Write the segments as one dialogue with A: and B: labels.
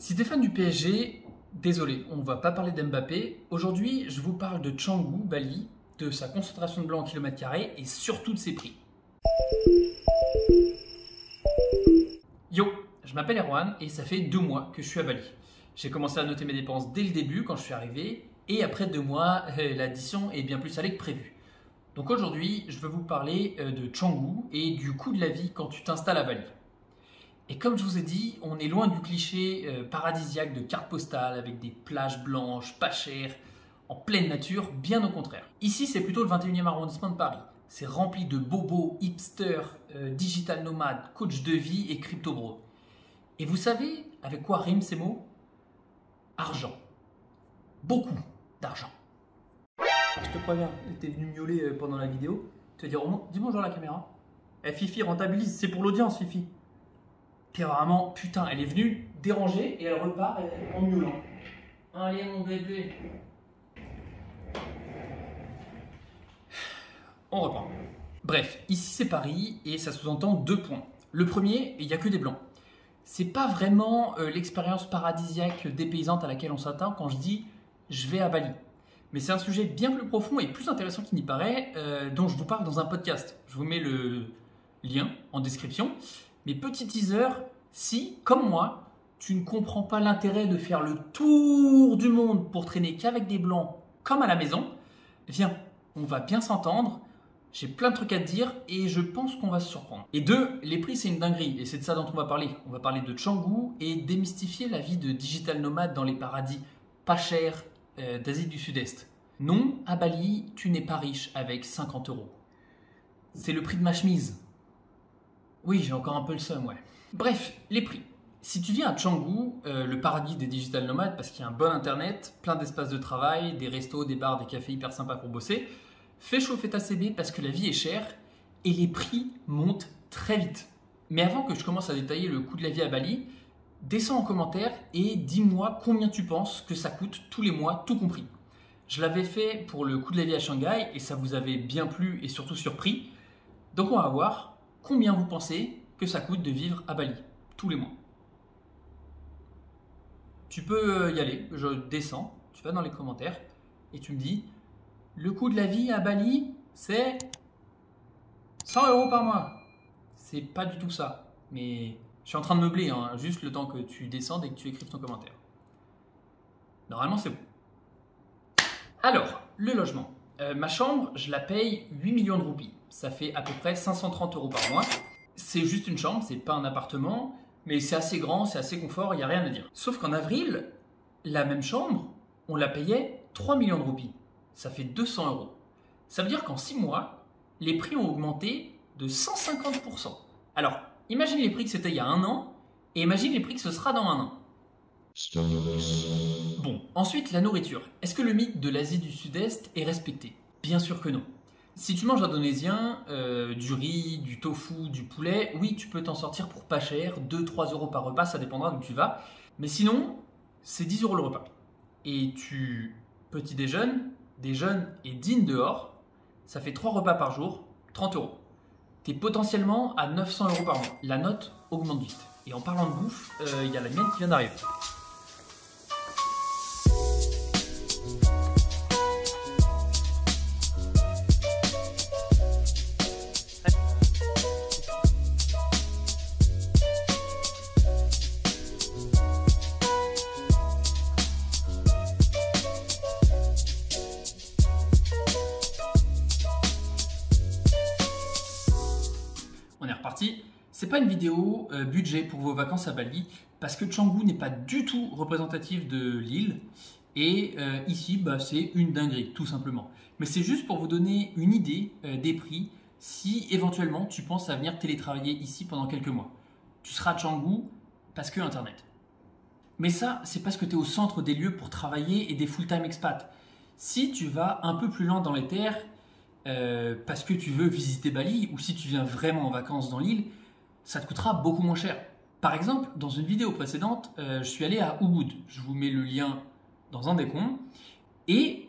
A: Si t'es fan du PSG, désolé, on ne va pas parler d'Mbappé. Aujourd'hui, je vous parle de Canggu, Bali, de sa concentration de blanc en kilomètre carré et surtout de ses prix. Yo, je m'appelle Erwan et ça fait 2 mois que je suis à Bali. J'ai commencé à noter mes dépenses dès le début quand je suis arrivé et après 2 mois, l'addition est bien plus salée que prévu. Donc aujourd'hui, je veux vous parler de Canggu et du coût de la vie quand tu t'installes à Bali. Et comme je vous ai dit, on est loin du cliché paradisiaque de carte postale avec des plages blanches, pas chères, en pleine nature, bien au contraire. Ici, c'est plutôt le 21e arrondissement de Paris. C'est rempli de bobos, hipsters, digital nomades, coach de vie et crypto bros. Et vous savez avec quoi riment ces mots? Argent. Beaucoup d'argent. Je te préviens, t'es venu miauler pendant la vidéo. Tu vas dire, oh, dis bonjour à la caméra. Eh Fifi, rentabilise, c'est pour l'audience Fifi. Puis vraiment, putain, elle est venue déranger et elle repart en miaulant. Allez mon bébé. On reprend. Bref, ici c'est Paris et ça sous-entend 2 points. Le premier, il n'y a que des blancs. C'est pas vraiment l'expérience paradisiaque dépaysante à laquelle on s'attend quand je dis je vais à Bali. Mais c'est un sujet bien plus profond et plus intéressant qu'il n'y paraît, dont je vous parle dans un podcast. Je vous mets le lien en description. Mais petit teaser, si, comme moi, tu ne comprends pas l'intérêt de faire le tour du monde pour traîner qu'avec des blancs comme à la maison, viens, on va bien s'entendre. J'ai plein de trucs à te dire et je pense qu'on va se surprendre. Et 2, les prix c'est une dinguerie et c'est de ça dont on va parler. On va parler de Canggu et démystifier la vie de digital nomade dans les paradis pas chers d'Asie du Sud-Est. Non, à Bali, tu n'es pas riche avec 50 €. C'est le prix de ma chemise. Oui, j'ai encore un peu le seum, ouais. Bref, les prix. Si tu viens à Canggu, le paradis des digital nomades, parce qu'il y a un bon internet, plein d'espaces de travail, des restos, des bars, des cafés hyper sympas pour bosser, fais chauffer ta CB parce que la vie est chère et les prix montent très vite. Mais avant que je commence à détailler le coût de la vie à Bali, descends en commentaire et dis-moi combien tu penses que ça coûte tous les mois, tout compris. Je l'avais fait pour le coût de la vie à Shanghai et ça vous avait bien plu et surtout surpris. Donc on va voir combien vous pensez que ça coûte de vivre à Bali tous les mois. Tu peux y aller, je descends, tu vas dans les commentaires et tu me dis le coût de la vie à Bali c'est 100 € par mois. C'est pas du tout ça, mais je suis en train de meubler, hein, juste le temps que tu descendes et que tu écrives ton commentaire. Normalement c'est bon. Alors, le logement. Ma chambre, je la paye 8 millions de roupies. Ça fait à peu près 530 € par mois. C'est juste une chambre, c'est pas un appartement, mais c'est assez grand, c'est assez confort, il n'y a rien à dire. Sauf qu'en avril, la même chambre, on la payait 3 millions de roupies. Ça fait 200 €. Ça veut dire qu'en 6 mois, les prix ont augmenté de 150%. Alors, imagine les prix que c'était il y a 1 an, et imagine les prix que ce sera dans 1 an. Bon, ensuite la nourriture. Est-ce que le mythe de l'Asie du Sud-Est est respecté? Bien sûr que non. Si tu manges indonésien, du riz, du tofu, du poulet, oui, tu peux t'en sortir pour pas cher, 2-3 € par repas, ça dépendra d'où tu vas. Mais sinon, c'est 10 € le repas. Et tu petit déjeunes et dînes dehors, ça fait 3 repas par jour, 30 €. Tu es potentiellement à 900 € par mois. La note augmente vite. Et en parlant de bouffe, il y a la mienne qui vient d'arriver. On est reparti. C'est pas une vidéo budget pour vos vacances à Bali parce que Canggu n'est pas du tout représentatif de l'île et ici c'est une dinguerie tout simplement. Mais c'est juste pour vous donner une idée des prix si éventuellement tu penses à venir télétravailler ici pendant quelques mois. Tu seras à Canggu parce que internet. Mais ça, c'est parce que tu es au centre des lieux pour travailler et des full-time expats. Si tu vas un peu plus loin dans les terres parce que tu veux visiter Bali ou si tu viens vraiment en vacances dans l'île, ça te coûtera beaucoup moins cher. Par exemple, dans une vidéo précédente, je suis allé à Ubud. Je vous mets le lien dans un des coins. Et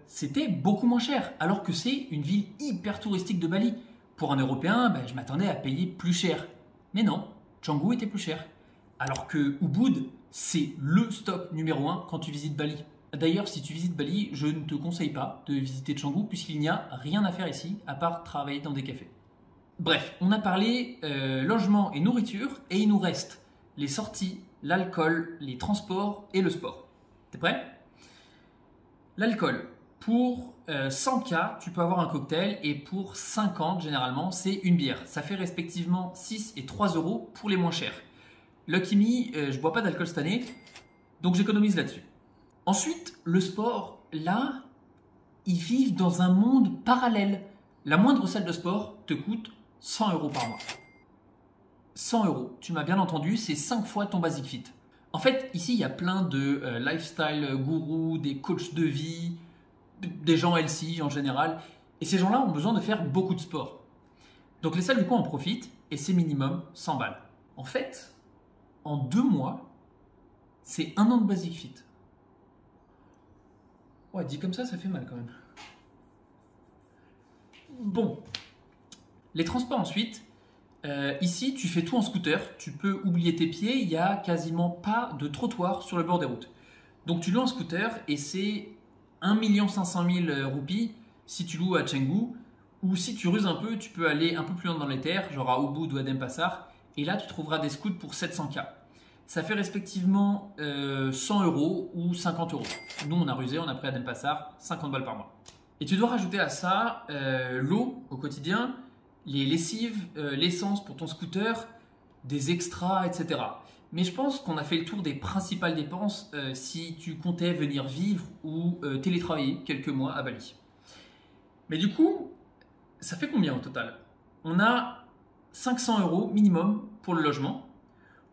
A: c'était beaucoup moins cher, alors que c'est une ville hyper touristique de Bali. Pour un Européen, je m'attendais à payer plus cher. Mais non, Canggu était plus cher. Alors que Ubud, c'est le stop numéro 1 quand tu visites Bali. D'ailleurs, si tu visites Bali, je ne te conseille pas de visiter Canggu puisqu'il n'y a rien à faire ici à part travailler dans des cafés. Bref, on a parlé logement et nourriture et il nous reste les sorties, l'alcool, les transports et le sport. T'es prêt? L'alcool. Pour 100K, tu peux avoir un cocktail et pour 50, généralement, c'est une bière. Ça fait respectivement 6 et 3 euros pour les moins chers. Lucky Me, je bois pas d'alcool cette année, donc j'économise là-dessus. Ensuite, le sport, là, ils vivent dans un monde parallèle. La moindre salle de sport te coûte 100 euros par mois. 100 euros, tu m'as bien entendu, c'est 5 fois ton Basic Fit. En fait, ici, il y a plein de lifestyle gourous, des coachs de vie, des gens healthy en général. Et ces gens-là ont besoin de faire beaucoup de sport. Donc les salles du coin en profitent et c'est minimum 100 balles. En fait, en 2 mois, c'est 1 an de Basic Fit. Ouais, dit comme ça fait mal quand même. Bon. Les transports ensuite. Ici, tu fais tout en scooter. Tu peux oublier tes pieds. Il n'y a quasiment pas de trottoir sur le bord des routes. Donc tu loues un scooter et c'est 1 500 000 roupies si tu loues à Canggu. Ou si tu ruses un peu, tu peux aller un peu plus loin dans les terres, genre à Ubud ou à Denpasar. Et là, tu trouveras des scouts pour 700K. Ça fait respectivement 100 euros ou 50 euros. Nous, on a rusé, on a pris à Denpasar 50 balles par mois. Et tu dois rajouter à ça l'eau au quotidien, les lessives, l'essence pour ton scooter, des extras, etc. Mais je pense qu'on a fait le tour des principales dépenses si tu comptais venir vivre ou télétravailler quelques mois à Bali. Mais du coup, ça fait combien au total? On a 500 euros minimum pour le logement.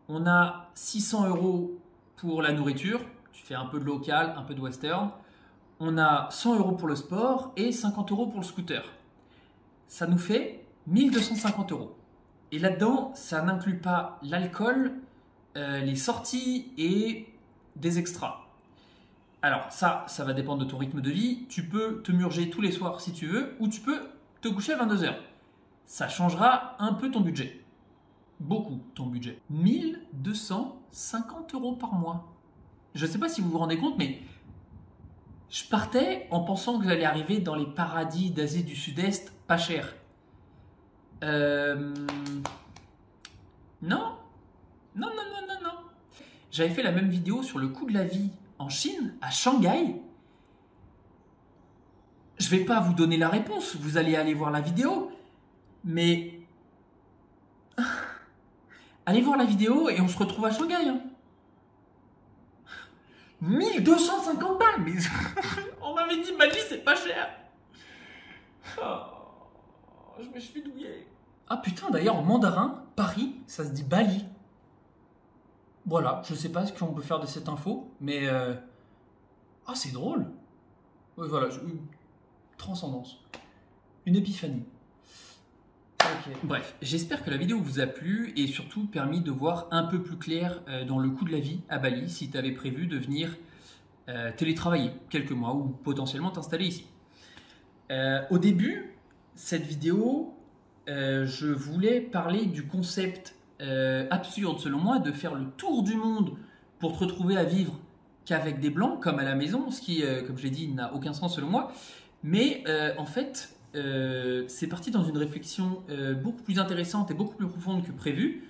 A: On a 600 euros pour la nourriture. Tu fais un peu de local, un peu de western. On a 100 euros pour le sport et 50 euros pour le scooter. Ça nous fait 1250 euros. Et là-dedans, ça n'inclut pas l'alcool, les sorties et des extras. Alors ça va dépendre de ton rythme de vie. Tu peux te murger tous les soirs si tu veux ou tu peux te coucher à 22h. Ça changera un peu ton budget. Beaucoup ton budget. 1250 euros par mois. Je ne sais pas si vous vous rendez compte, mais je partais en pensant que j'allais arriver dans les paradis d'Asie du Sud-Est pas cher. Non. J'avais fait la même vidéo sur le coût de la vie en Chine, à Shanghai. Je vais pas vous donner la réponse, vous allez aller voir la vidéo. Mais allez voir la vidéo et on se retrouve à Shanghai. Hein. 1250 balles, mais on m'avait dit Bali c'est pas cher. Oh, je me suis douillé. Ah putain, d'ailleurs en mandarin, Paris, ça se dit Bali. Voilà, je sais pas ce qu'on peut faire de cette info, mais ah c'est drôle. Ouais, voilà, une transcendance, une épiphanie. Okay. Bref, j'espère que la vidéo vous a plu et surtout permis de voir un peu plus clair dans le coût de la vie à Bali si tu avais prévu de venir télétravailler quelques mois ou potentiellement t'installer ici. Au début, cette vidéo, je voulais parler du concept absurde selon moi de faire le tour du monde pour te retrouver à vivre qu'avec des blancs comme à la maison, ce qui, comme je l'ai dit, n'a aucun sens selon moi. Mais en fait, c'est parti dans une réflexion beaucoup plus intéressante et beaucoup plus profonde que prévu.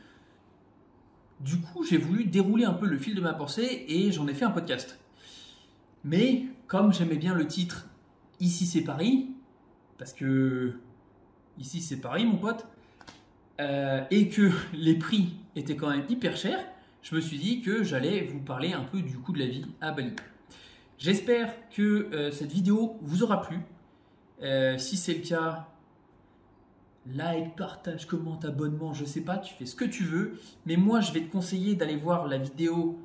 A: Du coup, j'ai voulu dérouler un peu le fil de ma pensée et j'en ai fait un podcast. Mais comme j'aimais bien le titre « Ici c'est Paris », parce que ici c'est Paris mon pote, et que les prix étaient quand même hyper chers, je me suis dit que j'allais vous parler un peu du coût de la vie à Bali. J'espère que cette vidéo vous aura plu. Si c'est le cas, like, partage, commente, abonnement, je sais pas, tu fais ce que tu veux. Mais moi, je vais te conseiller d'aller voir la vidéo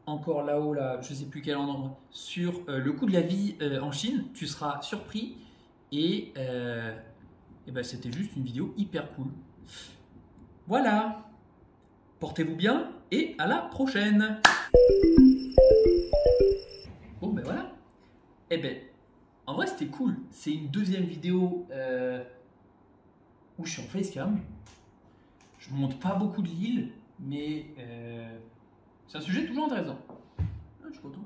A: encore là-haut, là, je sais plus quel endroit, sur le coût de la vie en Chine. Tu seras surpris et ben, c'était juste une vidéo hyper cool. Voilà, portez-vous bien et à la prochaine. Bon ben voilà, eh ben en vrai c'était cool, c'est une deuxième vidéo où je suis en facecam. Je monte pas beaucoup de l'île, mais C'est un sujet toujours intéressant. Ah, je suis content.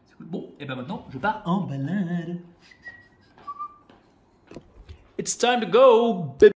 A: C'est cool. Bon, et ben maintenant, je pars en balade. It's time to go, baby.